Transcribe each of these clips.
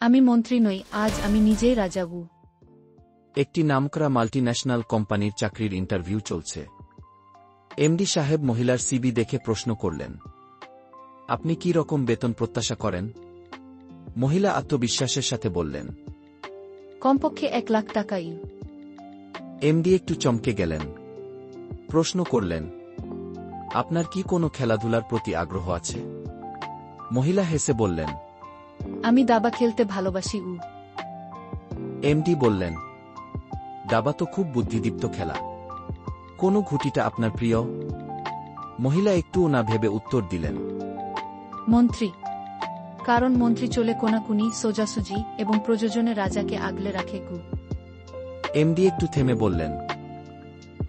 আমি মন্ত্রী নই, আজ আমি নিজেই রাজাগু। একটি নামকরা মাল্টিন্যাশনাল কোম্পানির চাকরির ইন্টারভিউ চলছে। এমডি সাহেব মহিলার সিবি দেখে প্রশ্ন করলেন, আপনি কি রকম বেতন প্রত্যাশা করেন? মহিলা আত্মবিশ্বাসের সাথে বললেন, কমপক্ষে 1 লাখ টাকাই। এমডি একটু চমকে গেলেন। প্রশ্ন করলেন, আপনার কি কোনো খেলাধুলার প্রতি আগ্রহ আছে? মহিলা হেসে বললেন, আমি দাবা খেলতে ভালোবাসি। এমডি বললেন, দাবা তো খুব বুদ্ধিদীপ্ত খেলা। কোন ঘুঁটিটা আপনার প্রিয়? মহিলা একটুও না ভেবে উত্তর দিলেন, মন্ত্রী। কারণ মন্ত্রী চলে কোনাকুনি, সোজাসুজি এবং প্রযোজনে রাজাকে আগলে রাখে গু। এমডি একটু থেমে বললেন,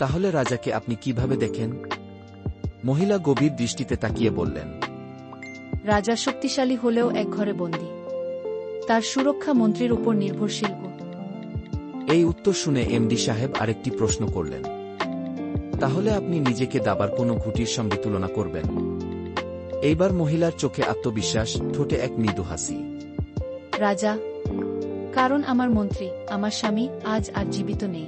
তাহলে রাজাকে আপনি কিভাবে দেখেন? মহিলা গভীর দৃষ্টিতে তাকিয়ে বললেন, রাজা শক্তিশালী হলেও এক ঘরে বন্দী। তার সুরক্ষা মন্ত্রীর উপর নির্ভরশীল গু। এই উত্তর শুনে এমডি সাহেব আরেকটি প্রশ্ন করলেন, তাহলে আপনি নিজেকে দাবার কোনো ঘুঁটির সঙ্গে তুলনা করবেন? এইবার মহিলার চোখে আত্মবিশ্বাস, ঠোঁটে এক মৃদু হাসি। রাজা। কারণ আমার মন্ত্রী, আমার স্বামী, আজ আর জীবিত নেই।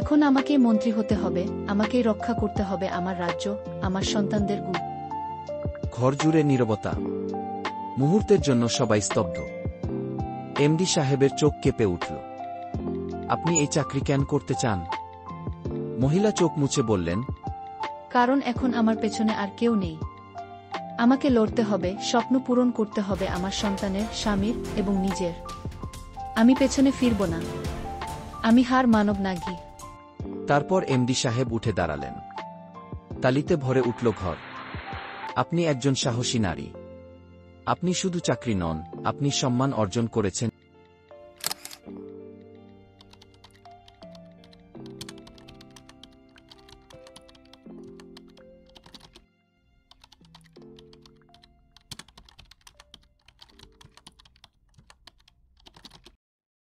এখন আমাকেই মন্ত্রী হতে হবে, আমাকেই রক্ষা করতে হবে আমার রাজ্য, আমার সন্তানদের গু। ঘর জুড়ে নীরবতা। মুহূর্তের জন্য সবাই স্তব্ধ। এমডি সাহেবের চোখ কেঁপে উঠল। আপনি এই চাকরি কেন করতে চান? মহিলা চোখ মুছে বললেন, কারণ এখন আমার পেছনে আর কেউ নেই। আমাকে লড়তে হবে, স্বপ্ন পূরণ করতে হবে আমার সন্তানের, স্বামীর এবং নিজের। আমি পেছনে ফিরব না। আমি হার মানব না গি। তারপর এমডি সাহেব উঠে দাঁড়ালেন। তালিতে ভরে উঠল ঘর। আপনি একজন সাহসী নারী। আপনি শুধু চাকরি নন, আপনি সম্মান অর্জন করেছেন